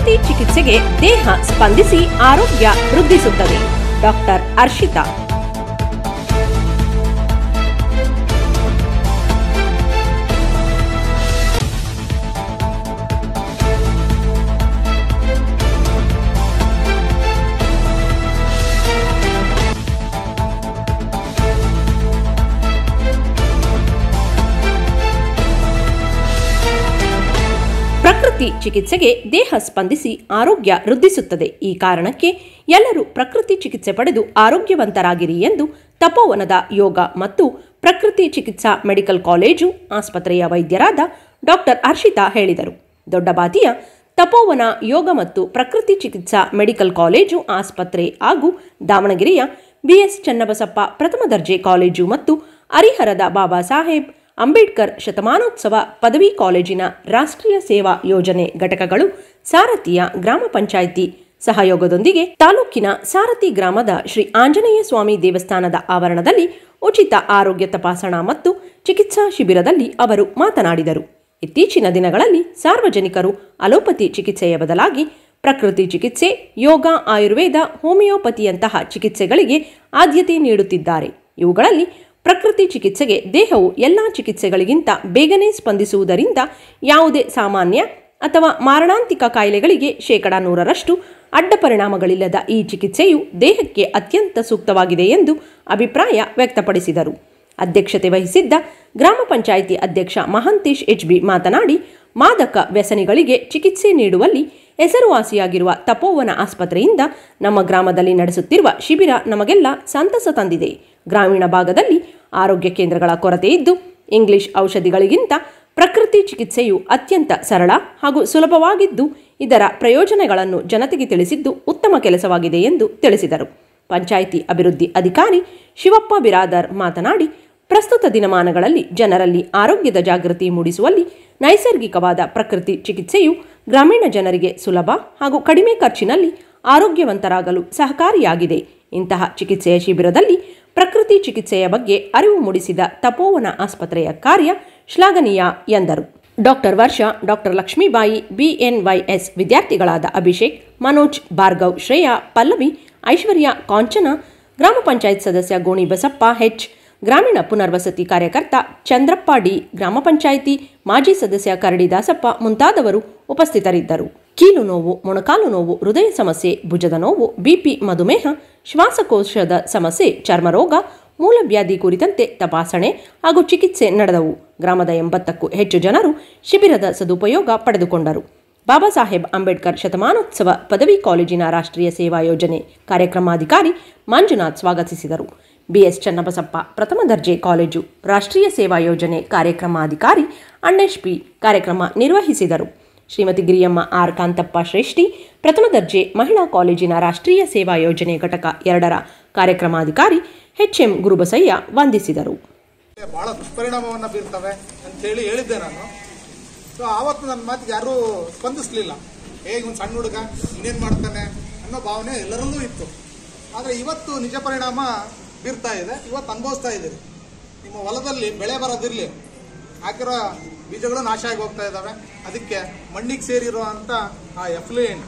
ಪ್ರಕೃತಿ ಚಿಕಿತ್ಸೆಗೆ ದೇಹ ಸ್ಪಂದಿಸಿ ಆರೋಗ್ಯ ವೃದ್ಧಿಸುತ್ತದೆ. ಡಾಕ್ಟರ್ ಹರ್ಷಿತಾ. ಪ್ರಕೃತಿ ಚಿಕಿತ್ಸೆಗೆ ದೇಹ ಸ್ಪಂದಿಸಿ ಆರೋಗ್ಯ ವೃದ್ಧಿಸುತ್ತದೆ. ಈ ಕಾರಣಕ್ಕೆ ಎಲ್ಲರೂ ಪ್ರಕೃತಿ ಚಿಕಿತ್ಸೆ ಪಡೆದು ಆರೋಗ್ಯವಂತರಾಗಿರಿ ಎಂದು ತಪೋವನದ ಯೋಗ ಮತ್ತು ಪ್ರಕೃತಿ ಚಿಕಿತ್ಸಾ ಮೆಡಿಕಲ್ ಕಾಲೇಜು ಆಸ್ಪತ್ರೆಯ ವೈದ್ಯರಾದ ಡಾಕ್ಟರ್ ಹರ್ಷಿತಾ ಹೇಳಿದರು. ದೊಡ್ಡಬಾತಿಯ ತಪೋವನ ಯೋಗ ಮತ್ತು ಪ್ರಕೃತಿ ಚಿಕಿತ್ಸಾ ಮೆಡಿಕಲ್ ಕಾಲೇಜು ಆಸ್ಪತ್ರೆ ಹಾಗೂ ದಾವಣಗೆರೆಯ BS ಚನ್ನಬಸಪ್ಪ ಪ್ರಥಮ ದರ್ಜೆ ಕಾಲೇಜು ಮತ್ತು ಹರಿಹರದ ಬಾಬಾ ಸಾಹೇಬ್ ಅಂಬೇಡ್ಕರ್ ಶತಮಾನೋತ್ಸವ ಪದವಿ ಕಾಲೇಜಿನ ರಾಷ್ಟ್ರೀಯ ಸೇವಾ ಯೋಜನೆ ಘಟಕಗಳು ಸಾರಥಿಯ ಗ್ರಾಮ ಪಂಚಾಯಿತಿ ಸಹಯೋಗದೊಂದಿಗೆ ತಾಲೂಕಿನ ಸಾರಥಿ ಗ್ರಾಮದ ಶ್ರೀ ಆಂಜನೇಯ ಸ್ವಾಮಿ ದೇವಸ್ಥಾನದ ಆವರಣದಲ್ಲಿ ಉಚಿತ ಆರೋಗ್ಯ ತಪಾಸಣಾ ಮತ್ತು ಚಿಕಿತ್ಸಾ ಶಿಬಿರದಲ್ಲಿ ಅವರು ಮಾತನಾಡಿದರು. ಇತ್ತೀಚಿನ ದಿನಗಳಲ್ಲಿ ಸಾರ್ವಜನಿಕರು ಅಲೋಪತಿ ಚಿಕಿತ್ಸೆಯ ಬದಲಾಗಿ ಪ್ರಕೃತಿ ಚಿಕಿತ್ಸೆ, ಯೋಗ, ಆಯುರ್ವೇದ, ಹೋಮಿಯೋಪತಿಯಂತಹ ಚಿಕಿತ್ಸೆಗಳಿಗೆ ಆದ್ಯತೆ ನೀಡುತ್ತಿದ್ದಾರೆ. ಇವುಗಳಲ್ಲಿ ಪ್ರಕೃತಿ ಚಿಕಿತ್ಸೆಗೆ ದೇಹವು ಎಲ್ಲ ಚಿಕಿತ್ಸೆಗಳಿಗಿಂತ ಬೇಗನೆ ಸ್ಪಂದಿಸುವುದರಿಂದ ಯಾವುದೇ ಸಾಮಾನ್ಯ ಅಥವಾ ಮಾರಣಾಂತಿಕ ಕಾಯಿಲೆಗಳಿಗೆ 100% ಅಡ್ಡ ಪರಿಣಾಮಗಳಿಲ್ಲದ ಈ ಚಿಕಿತ್ಸೆಯು ದೇಹಕ್ಕೆ ಅತ್ಯಂತ ಸೂಕ್ತವಾಗಿದೆ ಎಂದು ಅಭಿಪ್ರಾಯ ವ್ಯಕ್ತಪಡಿಸಿದರು. ಅಧ್ಯಕ್ಷತೆ ವಹಿಸಿದ್ದ ಗ್ರಾಮ ಪಂಚಾಯಿತಿ ಅಧ್ಯಕ್ಷ ಮಹಾಂತೇಶ್ HB ಮಾತನಾಡಿ, ಮಾದಕ ವ್ಯಸನಿಗಳಿಗೆ ಚಿಕಿತ್ಸೆ ನೀಡುವಲ್ಲಿ ಹೆಸರುವಾಸಿಯಾಗಿರುವ ತಪೋವನ ಆಸ್ಪತ್ರೆಯಿಂದ ನಮ್ಮ ಗ್ರಾಮದಲ್ಲಿ ನಡೆಸುತ್ತಿರುವ ಶಿಬಿರ ನಮಗೆಲ್ಲ ಸಂತಸ ತಂದಿದೆ. ಗ್ರಾಮೀಣ ಭಾಗದಲ್ಲಿ ಆರೋಗ್ಯ ಕೇಂದ್ರಗಳ ಕೊರತೆ ಇದ್ದು ಇಂಗ್ಲಿಷ್ ಔಷಧಿಗಳಿಗಿಂತ ಪ್ರಕೃತಿ ಚಿಕಿತ್ಸೆಯು ಅತ್ಯಂತ ಸರಳ ಹಾಗೂ ಸುಲಭವಾಗಿದ್ದು ಇದರ ಪ್ರಯೋಜನಗಳನ್ನು ಜನತೆಗೆ ತಿಳಿಸಿದ್ದು ಉತ್ತಮ ಕೆಲಸವಾಗಿದೆ ಎಂದು ತಿಳಿಸಿದರು. ಪಂಚಾಯಿತಿ ಅಭಿವೃದ್ಧಿ ಅಧಿಕಾರಿ ಶಿವಪ್ಪ ಬಿರಾದರ್ ಮಾತನಾಡಿ, ಪ್ರಸ್ತುತ ದಿನಮಾನಗಳಲ್ಲಿ ಜನರಲ್ಲಿ ಆರೋಗ್ಯದ ಜಾಗೃತಿ ಮೂಡಿಸುವಲ್ಲಿ ನೈಸರ್ಗಿಕವಾದ ಪ್ರಕೃತಿ ಚಿಕಿತ್ಸೆಯು ಗ್ರಾಮೀಣ ಜನರಿಗೆ ಸುಲಭ ಹಾಗೂ ಕಡಿಮೆ ಖರ್ಚಿನಲ್ಲಿ ಆರೋಗ್ಯವಂತರಾಗಲು ಸಹಕಾರಿಯಾಗಿದೆ. ಇಂತಹ ಚಿಕಿತ್ಸೆಯ ಶಿಬಿರದಲ್ಲಿ ಪ್ರಕೃತಿ ಚಿಕಿತ್ಸೆಯ ಬಗ್ಗೆ ಅರಿವು ಮೂಡಿಸಿದ ತಪೋವನ ಆಸ್ಪತ್ರೆಯ ಕಾರ್ಯ ಶ್ಲಾಘನೀಯ ಎಂದರು. ಡಾಕ್ಟರ್ ವರ್ಷ, ಡಾಕ್ಟರ್ ಲಕ್ಷ್ಮೀಬಾಯಿ, BNYS ವಿದ್ಯಾರ್ಥಿಗಳಾದ ಅಭಿಷೇಕ್, ಮನೋಜ್, ಭಾರ್ಗವ್, ಶ್ರೇಯಾ, ಪಲ್ಲವಿ, ಐಶ್ವರ್ಯ, ಕಾಂಚನ, ಗ್ರಾಮ ಪಂಚಾಯತ್ ಸದಸ್ಯ ಗೋಣಿ ಬಸಪ್ಪ H, ಗ್ರಾಮೀಣ ಪುನರ್ವಸತಿ ಕಾರ್ಯಕರ್ತ ಚಂದ್ರಪ್ಪ D, ಗ್ರಾಮ ಪಂಚಾಯಿತಿ ಮಾಜಿ ಸದಸ್ಯ ಕರಡಿ ದಾಸಪ್ಪ ಮುಂತಾದವರು ಉಪಸ್ಥಿತರಿದ್ದರು. ಕೀಲು ನೋವು, ಮೊಣಕಾಲು ನೋವು, ಹೃದಯ ಸಮಸ್ಯೆ, ಭುಜದ ನೋವು, BP, ಮಧುಮೇಹ, ಶ್ವಾಸಕೋಶದ ಸಮಸ್ಯೆ, ಚರ್ಮರೋಗ, ಮೂಲವ್ಯಾಧಿ ಕುರಿತಂತೆ ತಪಾಸಣೆ ಹಾಗೂ ಚಿಕಿತ್ಸೆ ನಡೆದವು. ಗ್ರಾಮದ 80ಕ್ಕೂ ಹೆಚ್ಚು ಜನರು ಶಿಬಿರದ ಸದುಪಯೋಗ ಪಡೆದುಕೊಂಡರು. ಬಾಬಾ ಸಾಹೇಬ್ ಅಂಬೇಡ್ಕರ್ ಶತಮಾನೋತ್ಸವ ಪದವಿ ಕಾಲೇಜಿನ ರಾಷ್ಟ್ರೀಯ ಸೇವಾ ಯೋಜನೆ ಕಾರ್ಯಕ್ರಮಾಧಿಕಾರಿ ಮಂಜುನಾಥ್ ಸ್ವಾಗತಿಸಿದರು. BS ಚನ್ನಬಸಪ್ಪ ಪ್ರಥಮ ದರ್ಜೆ ಕಾಲೇಜು ರಾಷ್ಟ್ರೀಯ ಸೇವಾ ಯೋಜನೆ ಕಾರ್ಯಕ್ರಮಾಧಿಕಾರಿ ಅಣ್ಣೇಶ್ P ಕಾರ್ಯಕ್ರಮ ನಿರ್ವಹಿಸಿದರು. ಶ್ರೀಮತಿ ಗಿರಿಯಮ್ಮ R ಕಾಂತಪ್ಪ ಶ್ರೇಷ್ಠಿ ಪ್ರಥಮ ದರ್ಜೆ ಮಹಿಳಾ ಕಾಲೇಜಿನ ರಾಷ್ಟ್ರೀಯ ಸೇವಾ ಯೋಜನೆ ಘಟಕ 2ರ ಕಾರ್ಯಕ್ರಮಾಧಿಕಾರಿ HM ಗುರುಬಸಯ್ಯ ವಂದಿಸಿದರು. ಬಹಳ ದುಷ್ಪರಿಣಾಮವನ್ನು ಬೀರ್ತವೆ ಅಂತೇಳಿ ಹೇಳಿದ್ದೆ ನಾನು. ಸೊ ಆವತ್ತು ನನ್ನ ಮಾತಿಗೆ ಯಾರೂ ಸ್ಪಂದಿಸಲಿಲ್ಲ. ಒಂದು ಸಣ್ಣ ಹುಡುಗ ಇನ್ನೇನು ಮಾಡ್ತಾನೆ ಅನ್ನೋ ಭಾವನೆ ಎಲ್ಲರಲ್ಲೂ ಇತ್ತು. ಆದರೆ ಇವತ್ತು ನಿಜ ಪರಿಣಾಮ ಬೀರ್ತಾ ಇದೆ. ಇವತ್ತು ಅನುಭವಿಸ್ತಾ ಇದ್ದೀರಿ. ನಿಮ್ಮ ಹೊಲದಲ್ಲಿ ಬೆಳೆ ಬರೋದಿರಲಿ, ಹಾಕಿರೋ ಬೀಜಗಳು ನಾಶ ಆಗಿ ಹೋಗ್ತಾ ಇದ್ದಾವೆ. ಅದಕ್ಕೆ ಮಣ್ಣಿಗೆ ಸೇರಿರುವಂಥ ಆ ಎಫ್ಲೂಯೆಂಟ್